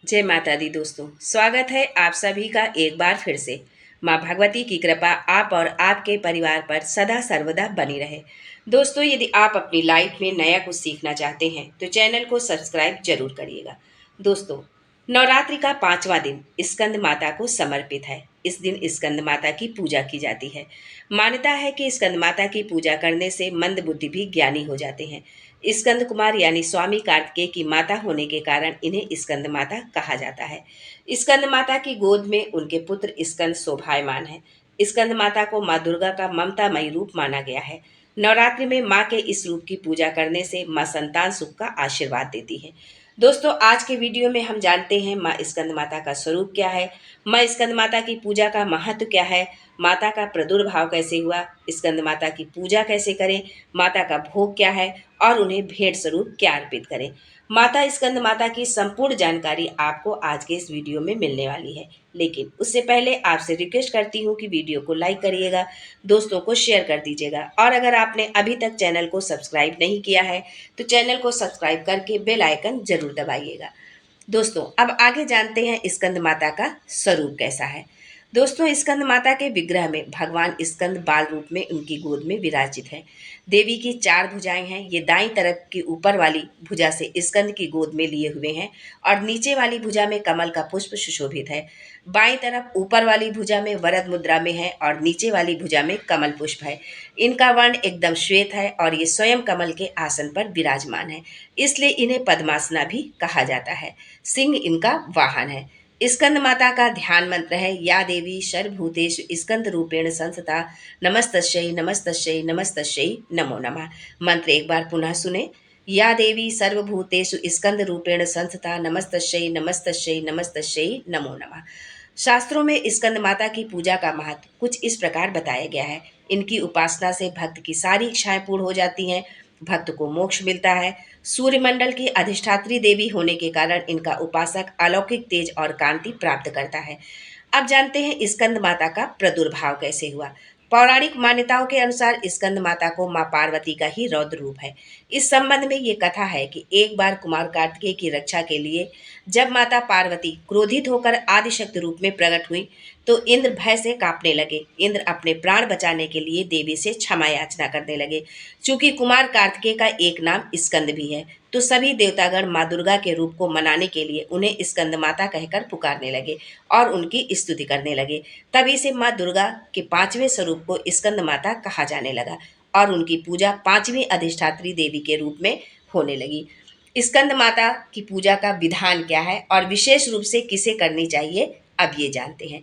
जय माता दी दोस्तों, स्वागत है आप सभी का एक बार फिर से। माँ भगवती की कृपा आप और आपके परिवार पर सदा सर्वदा बनी रहे। दोस्तों, यदि आप अपनी लाइफ में नया कुछ सीखना चाहते हैं तो चैनल को सब्सक्राइब जरूर करिएगा। दोस्तों, नवरात्रि का 5वां दिन स्कंद माता को समर्पित है। इस दिन स्कंद माता की पूजा की जाती है। मान्यता है कि स्कंद माता की पूजा करने से मंद बुद्धि भी ज्ञानी हो जाते हैं। स्कंद कुमार यानी स्वामी कार्तिकेय की माता होने के कारण इन्हें स्कंद माता कहा जाता है। स्कंद माता की गोद में उनके पुत्र स्कंद शोभायमान है। स्कंद माता को माँ दुर्गा का ममतामयी रूप माना गया है। नवरात्रि में माँ के इस रूप की पूजा करने से माँ संतान सुख का आशीर्वाद देती है। दोस्तों, आज के वीडियो में हम जानते हैं माँ स्कंद माता का स्वरूप क्या है, माँ स्कंद माता की पूजा का महत्व क्या है, माता का प्रादुर्भाव कैसे हुआ, स्कंद माता की पूजा कैसे करें, माता का भोग क्या है और उन्हें भेंट स्वरूप क्या अर्पित करें। माता स्कंद माता की संपूर्ण जानकारी आपको आज के इस वीडियो में मिलने वाली है। लेकिन उससे पहले आपसे रिक्वेस्ट करती हूँ कि वीडियो को लाइक करिएगा, दोस्तों को शेयर कर दीजिएगा और अगर आपने अभी तक चैनल को सब्सक्राइब नहीं किया है तो चैनल को सब्सक्राइब करके बेल आइकन जरूर दबाइएगा। दोस्तों, अब आगे जानते हैं स्कंद माता का स्वरूप कैसा है। दोस्तों, स्कंद माता के विग्रह में भगवान स्कंद बाल रूप में उनकी गोद में विराजित है। देवी की 4 भुजाएं हैं। ये दाईं तरफ की ऊपर वाली भुजा से स्कंद की गोद में लिए हुए हैं और नीचे वाली भुजा में कमल का पुष्प सुशोभित है। बाईं तरफ ऊपर वाली भुजा में वरद मुद्रा में है और नीचे वाली भुजा में कमल पुष्प है। इनका वर्ण एकदम श्वेत है और ये स्वयं कमल के आसन पर विराजमान है, इसलिए इन्हें पद्मासना भी कहा जाता है। सिंह इनका वाहन है। स्कंद माता का ध्यान मंत्र है या देवी सर्वभूतेषु स्कंद रूपेण संस्थिता नमस्तस्यै नमस्तस्यै नमस्तस्यै नमो नमः। मंत्र एक बार पुनः सुने। या देवी सर्वभूतेषु स्कंद रूपेण संस्थिता नमस्तस्यै नमस्तस्यै नमस्तस्यै नमो नमः। शास्त्रों में स्कंद माता की पूजा का महत्व कुछ इस प्रकार बताया गया है। इनकी उपासना से भक्त की सारी इच्छाएं पूर्ण हो जाती हैं, भक्त को मोक्ष मिलता है। सूर्यमंडल की अधिष्ठात्री देवी होने के कारण इनका उपासक अलौकिक तेज और कांति प्राप्त करता है। अब जानते हैं स्कंद माता का प्रादुर्भाव कैसे हुआ। पौराणिक मान्यताओं के अनुसार स्कंद माता को मां पार्वती का ही रौद्र रूप है। इस संबंध में ये कथा है कि एक बार कुमार कार्तिकेय की रक्षा के लिए जब माता पार्वती क्रोधित होकर आदिशक्ति रूप में प्रकट हुई तो इंद्र भय से कांपने लगे। इंद्र अपने प्राण बचाने के लिए देवी से क्षमा याचना करने लगे। चूंकि कुमार कार्तिकेय का एक नाम स्कंद भी है तो सभी देवतागण माँ दुर्गा के रूप को मनाने के लिए उन्हें स्कंद माता कहकर पुकारने लगे और उनकी स्तुति करने लगे। तभी से माँ दुर्गा के 5वें स्वरूप को स्कंद माता कहा जाने लगा और उनकी पूजा 5वीं अधिष्ठात्री देवी के रूप में होने लगी। स्कंद माता की पूजा का विधान क्या है और विशेष रूप से किसे करनी चाहिए, अब ये जानते हैं।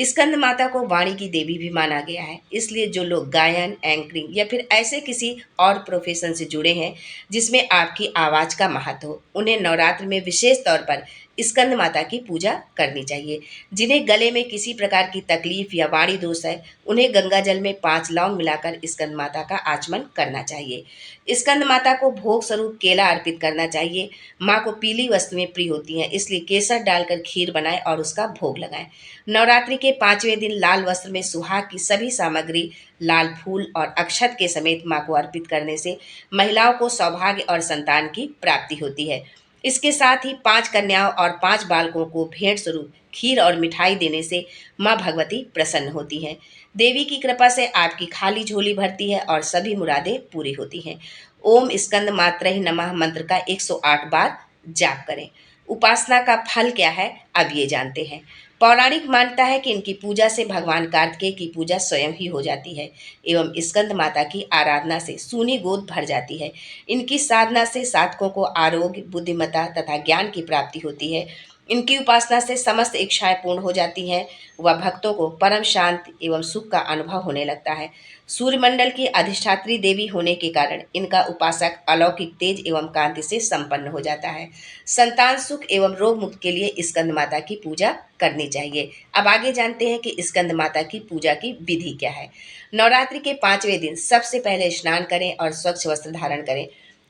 स्कंद माता को वाणी की देवी भी माना गया है, इसलिए जो लोग गायन, एंकरिंग या फिर ऐसे किसी और प्रोफेशन से जुड़े हैं जिसमें आपकी आवाज का महत्व हो, उन्हें नवरात्र में विशेष तौर पर स्कंद माता की पूजा करनी चाहिए। जिन्हें गले में किसी प्रकार की तकलीफ या वाणी दोष है, उन्हें गंगा जल में 5 लौंग मिलाकर स्कंद माता का आचमन करना चाहिए। स्कंद माता को भोग स्वरूप केला अर्पित करना चाहिए। माँ को पीली वस्तुएं प्रिय होती हैं, इसलिए केसर डालकर खीर बनाएं और उसका भोग लगाएं। नवरात्रि के 5वें दिन लाल वस्त्र में सुहाग की सभी सामग्री, लाल फूल और अक्षत के समेत माँ को अर्पित करने से महिलाओं को सौभाग्य और संतान की प्राप्ति होती है। इसके साथ ही 5 कन्याओं और 5 बालकों को भेंट स्वरूप खीर और मिठाई देने से माँ भगवती प्रसन्न होती हैं। देवी की कृपा से आपकी खाली झोली भरती है और सभी मुरादें पूरी होती हैं। ओम स्कंद मात्रहि नमः मंत्र का 108 बार जाप करें। उपासना का फल क्या है, अब ये जानते हैं। पौराणिक मान्यता है कि इनकी पूजा से भगवान कार्तिकेय की पूजा स्वयं ही हो जाती है एवं स्कंद माता की आराधना से सूनी गोद भर जाती है। इनकी साधना से साधकों को आरोग्य, बुद्धिमत्ता तथा ज्ञान की प्राप्ति होती है। इनकी उपासना से समस्त इच्छाएं पूर्ण हो जाती हैं व भक्तों को परम शांति एवं सुख का अनुभव होने लगता है। सूर्यमंडल की अधिष्ठात्री देवी होने के कारण इनका उपासक अलौकिक तेज एवं कांति से संपन्न हो जाता है। संतान सुख एवं रोग मुक्त के लिए स्कंद माता की पूजा करनी चाहिए। अब आगे जानते हैं कि स्कंद माता की पूजा की विधि क्या है। नवरात्रि के 5वें दिन सबसे पहले स्नान करें और स्वच्छ वस्त्र धारण करें।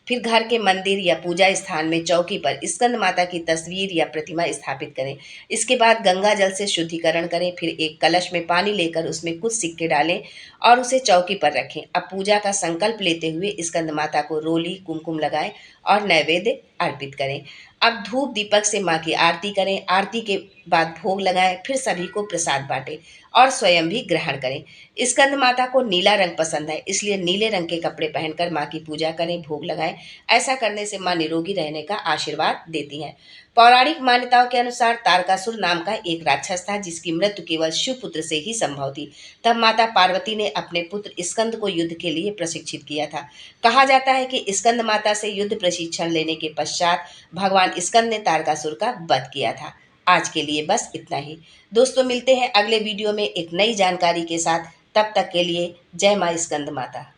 फिर घर के मंदिर या पूजा स्थान में चौकी पर स्कंद माता की तस्वीर या प्रतिमा स्थापित करें। इसके बाद गंगा जल से शुद्धिकरण करें। फिर एक कलश में पानी लेकर उसमें कुछ सिक्के डालें और उसे चौकी पर रखें। अब पूजा का संकल्प लेते हुए स्कंद माता को रोली, कुमकुम लगाएं और नैवेद्य अर्पित करें। अब धूप दीपक से माँ की आरती करें। आरती के बाद भोग लगाएं, फिर सभी को प्रसाद बांटें और स्वयं भी ग्रहण करें। स्कंद माता को नीला रंग पसंद है, इसलिए नीले रंग के कपड़े पहनकर माँ की पूजा करें, भोग लगाएं। ऐसा करने से माँ निरोगी रहने का आशीर्वाद देती हैं। पौराणिक मान्यताओं के अनुसार तारकासुर नाम का एक राक्षस था, जिसकी मृत्यु केवल शिवपुत्र से ही संभव थी। तब माता पार्वती ने अपने पुत्र स्कंद को युद्ध के लिए प्रशिक्षित किया था। कहा जाता है कि स्कंद माता से युद्ध प्रशिक्षण लेने के पश्चात भगवान स्कंद ने तारकासुर का वध किया था। आज के लिए बस इतना ही। दोस्तों, मिलते हैं अगले वीडियो में एक नई जानकारी के साथ। तब तक के लिए जय माँ स्कंद माता।